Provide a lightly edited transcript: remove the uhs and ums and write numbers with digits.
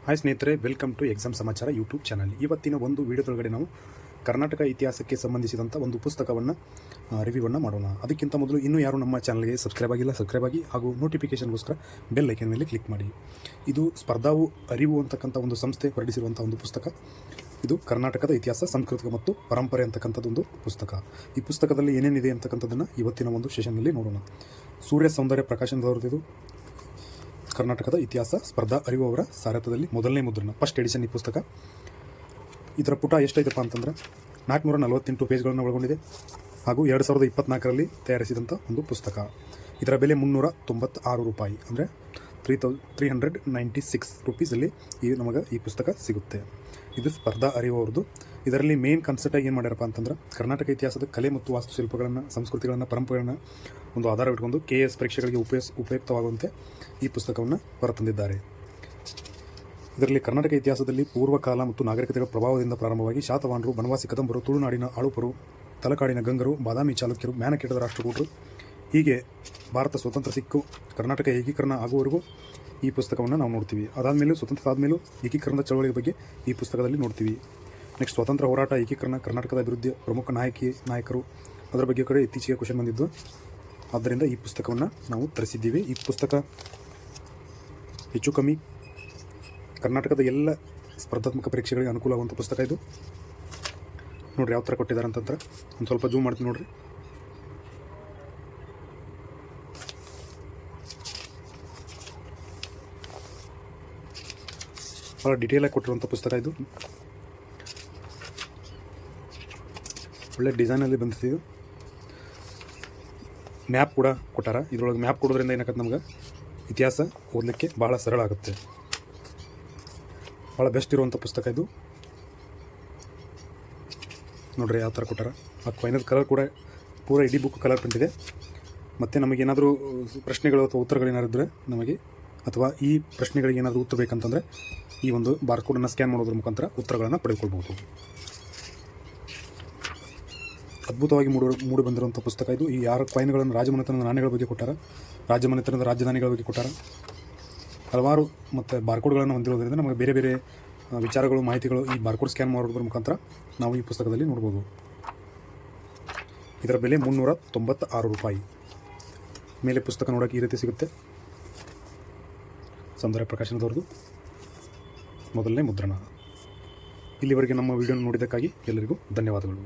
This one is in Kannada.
ಹಾಯ್ ಸ್ನೇಹಿತರೆ, ವೆಲ್ಕಮ್ ಟು ಎಕ್ಸಾಮ್ ಸಮಾಚಾರ ಯೂಟ್ಯೂಬ್ ಚಾನಲ್. ಇವತ್ತಿನ ಒಂದು ವಿಡಿಯೋದೊಳಗಡೆ ನಾವು ಕರ್ನಾಟಕ ಇತಿಹಾಸಕ್ಕೆ ಸಂಬಂಧಿಸಿದಂಥ ಒಂದು ಪುಸ್ತಕವನ್ನು ರಿವ್ಯೂವನ್ನು ಮಾಡೋಣ. ಅದಕ್ಕಿಂತ ಮೊದಲು ಇನ್ನೂ ಯಾರು ನಮ್ಮ ಚಾನಲ್ಗೆ ಸಬ್ಸ್ಕ್ರೈಬ್ ಆಗಿ ಹಾಗೂ ನೋಟಿಫಿಕೇಷನ್ಗೋಸ್ಕರ ಬೆಲ್ ಐಕನ್ ಮೇಲೆ ಕ್ಲಿಕ್ ಮಾಡಿ. ಇದು ಸ್ಪರ್ಧಾವು ಅರಿವು ಅಂತಕ್ಕಂಥ ಒಂದು ಸಂಸ್ಥೆ ಹೊರಡಿಸಿರುವಂಥ ಒಂದು ಪುಸ್ತಕ. ಇದು ಕರ್ನಾಟಕದ ಇತಿಹಾಸ, ಸಂಸ್ಕೃತಿ ಮತ್ತು ಪರಂಪರೆ ಅಂತಕ್ಕಂಥದ್ದೊಂದು ಪುಸ್ತಕ. ಈ ಪುಸ್ತಕದಲ್ಲಿ ಏನೇನಿದೆ ಅಂತಕ್ಕಂಥದ್ದನ್ನು ಇವತ್ತಿನ ಒಂದು ಸೆಷನ್ನಲ್ಲಿ ನೋಡೋಣ. ಸೂರ್ಯ ಸೌಂದರ್ಯ ಪ್ರಕಾಶನದವರದ್ದು ಕರ್ನಾಟಕದ ಇತಿಹಾಸ ಸ್ಪರ್ಧಾ ಅರಿವು ಅವರ ಸಾರಥ್ಯದಲ್ಲಿ ಮೊದಲನೇ ಮುದ್ರಣ, ಫಸ್ಟ್ ಎಡಿಷನ್. ಈ ಪುಸ್ತಕ ಇದರ ಪುಟ ಎಷ್ಟೈತಪ್ಪ ಅಂತಂದರೆ 448 ಪೇಜ್ಗಳನ್ನು ಒಳಗೊಂಡಿದೆ ಹಾಗೂ 2024ರಲ್ಲಿ ತಯಾರಿಸಿದಂಥ ಒಂದು ಪುಸ್ತಕ. ಇದರ ಬೆಲೆ 396 ರೂಪಾಯಿ, ಅಂದರೆ 396 ರುಪೀಸಲ್ಲಿ ನಮಗೆ ಈ ಪುಸ್ತಕ ಸಿಗುತ್ತೆ. ಇದು ಸ್ಪರ್ಧಾ ಅರಿವು ಅವ್ರದ್ದು. ಇದರಲ್ಲಿ ಮೇನ್ ಕಾನ್ಸೆಪ್ಟಾಗಿ ಏನು ಮಾಡ್ಯಾರಪ್ಪ ಅಂತಂದ್ರೆ, ಕರ್ನಾಟಕ ಇತಿಹಾಸದ ಕಲೆ ಮತ್ತು ವಾಸ್ತುಶಿಲ್ಪಗಳನ್ನು, ಸಂಸ್ಕೃತಿಗಳನ್ನು, ಪರಂಪರೆಗಳನ್ನು ಒಂದು ಆಧಾರವಿಟ್ಕೊಂಡು KS ಪರೀಕ್ಷೆಗಳಿಗೆ ಉಪಯುಕ್ತವಾಗುವಂತೆ ಈ ಪುಸ್ತಕವನ್ನು ಹೊರತಂದಿದ್ದಾರೆ. ಇದರಲ್ಲಿ ಕರ್ನಾಟಕ ಇತಿಹಾಸದಲ್ಲಿ ಪೂರ್ವಕಾಲ ಮತ್ತು ನಾಗರಿಕತೆಗಳ ಪ್ರಭಾವದಿಂದ ಪ್ರಾರಂಭವಾಗಿ ಶಾತವಾಹನರು, ಬನವಾಸಿ ಕದಂಬರು, ತುಳುನಾಡಿನ ಆಳುಪರು, ತಲಕಾಡಿನ ಗಂಗರು, ಬಾದಾಮಿ ಚಾಲುಕ್ಯರು, ಮ್ಯಾನಕೇಟದ ರಾಷ್ಟ್ರಕೂಟರು, ಹೀಗೆ ಭಾರತ ಸ್ವತಂತ್ರ ಸಿಕ್ಕು ಕರ್ನಾಟಕ ಏಕೀಕರಣ ಆಗುವವರೆಗೂ ಈ ಪುಸ್ತಕವನ್ನು ನಾವು ನೋಡ್ತೀವಿ. ಅದಾದಮೇಲೂ ಸ್ವತಂತ್ರ ಆದಮೇಲೂ ಏಕೀಕರಣದ ಚಳವಳಿಯ ಬಗ್ಗೆ ಈ ಪುಸ್ತಕದಲ್ಲಿ ನೋಡ್ತೀವಿ. ನೆಕ್ಸ್ಟ್ ಸ್ವತಂತ್ರ ಹೋರಾಟ, ಏಕೀಕರಣ, ಕರ್ನಾಟಕದ ಅಭಿವೃದ್ಧಿ, ಪ್ರಮುಖ ನಾಯಕರು, ಅದರ ಬಗ್ಗೆ ಕಡೆ ಇತ್ತೀಚೆಗೆ ಕ್ವಶನ್ ಬಂದಿದ್ದು. ಆದ್ದರಿಂದ ಈ ಪುಸ್ತಕವನ್ನು ನಾವು ತರಿಸಿದ್ದೀವಿ. ಈ ಪುಸ್ತಕ ಹೆಚ್ಚು ಕಮ್ಮಿ ಕರ್ನಾಟಕದ ಎಲ್ಲ ಸ್ಪರ್ಧಾತ್ಮಕ ಪರೀಕ್ಷೆಗಳಿಗೆ ಅನುಕೂಲವಾಗುವಂಥ ಪುಸ್ತಕ ಇದು. ನೋಡಿರಿ ಯಾವ ಥರ ಕೊಟ್ಟಿದ್ದಾರೆ ಅಂತಂದ್ರೆ, ಒಂದು ಸ್ವಲ್ಪ ಜೂಮ್ ಮಾಡ್ತೀನಿ ನೋಡಿರಿ. ಭಾಳ ಡಿಟೇಲಾಗಿ ಕೊಟ್ಟಿರುವಂಥ ಪುಸ್ತಕ ಇದು. ಒಳ್ಳೆ ಡಿಸೈನಲ್ಲಿ ಬಂದಿದೆ. ಇದು ಮ್ಯಾಪ್ ಕೂಡ ಕೊಟ್ಟಾರ. ಇದರೊಳಗೆ ಮ್ಯಾಪ್ ಕೊಡೋದ್ರಿಂದ ಏನಾಗುತ್ತೆ, ನಮ್ಗೆ ಇತಿಹಾಸ ಓದಲಿಕ್ಕೆ ಭಾಳ ಸರಳ ಆಗುತ್ತೆ. ಭಾಳ ಬೆಸ್ಟ್ ಇರುವಂಥ ಪುಸ್ತಕ ಇದು. ನೋಡ್ರಿ ಯಾವ ಥರ ಕೊಟ್ಟಾರ. ಆ ಕೊಯ್ನದ ಕಲರ್ ಕೂಡ ಪೂರ ಇಡೀ ಬುಕ್ ಕಲರ್ ಪ್ರಿಂಟ್ ಇದೆ. ಮತ್ತು ನಮಗೇನಾದರೂ ಪ್ರಶ್ನೆಗಳು ಅಥವಾ ಉತ್ತರಗಳೇನಾರಿದ್ರೆ ನಮಗೆ, ಅಥವಾ ಈ ಪ್ರಶ್ನೆಗಳಿಗೆ ಏನಾದರೂ ಉತ್ತರ ಬೇಕಂತಂದರೆ ಈ ಒಂದು ಬಾರ್ಕೋಡನ್ನು ಸ್ಕ್ಯಾನ್ ಮಾಡೋದ್ರ ಮುಖಾಂತರ ಉತ್ತರಗಳನ್ನು ಪಡೆದುಕೊಳ್ಬೋದು. ಅದ್ಭುತವಾಗಿ ಮೂಡಿ ಬಂದಿರುವಂಥ ಪುಸ್ತಕ ಇದು. ಈ 6 ಕಾಯಿನ್ಗಳನ್ನು ರಾಜಮನೆತನದ ನಾಣ್ಯಗಳ ಬಗ್ಗೆ ಕೊಟ್ಟಾರ, ರಾಜಮನೆತನದ ರಾಜಧಾನಿಗಳ ಬಗ್ಗೆ ಕೊಟ್ಟಾರ. ಹಲವಾರು ಮತ್ತು ಬಾರ್ಕೋಡ್ಗಳನ್ನು ಹೊಂದಿರೋದ್ರಿಂದ ನಮಗೆ ಬೇರೆ ಬೇರೆ ವಿಚಾರಗಳು, ಮಾಹಿತಿಗಳು ಈ ಬಾರ್ಕೋಡ್ ಸ್ಕ್ಯಾನ್ ಮಾಡೋದ್ರ ಮುಖಾಂತರ ನಾವು ಈ ಪುಸ್ತಕದಲ್ಲಿ ನೋಡ್ಬೋದು. ಇದರ ಬೆಲೆ 396 ರೂಪಾಯಿ. ಮೇಲೆ ಪುಸ್ತಕ ನೋಡೋಕ್ಕೆ ಈ ರೀತಿ ಸಿಗುತ್ತೆ. ಸೌಂದರ್ಯ ಪ್ರಕಾಶನದವ್ರದ್ದು ಮೊದಲನೇ ಮುದ್ರಣ. ಇಲ್ಲಿವರೆಗೆ ನಮ್ಮ ವಿಡಿಯೋ ನೋಡಿದ್ದಕ್ಕಾಗಿ ಎಲ್ಲರಿಗೂ ಧನ್ಯವಾದಗಳು.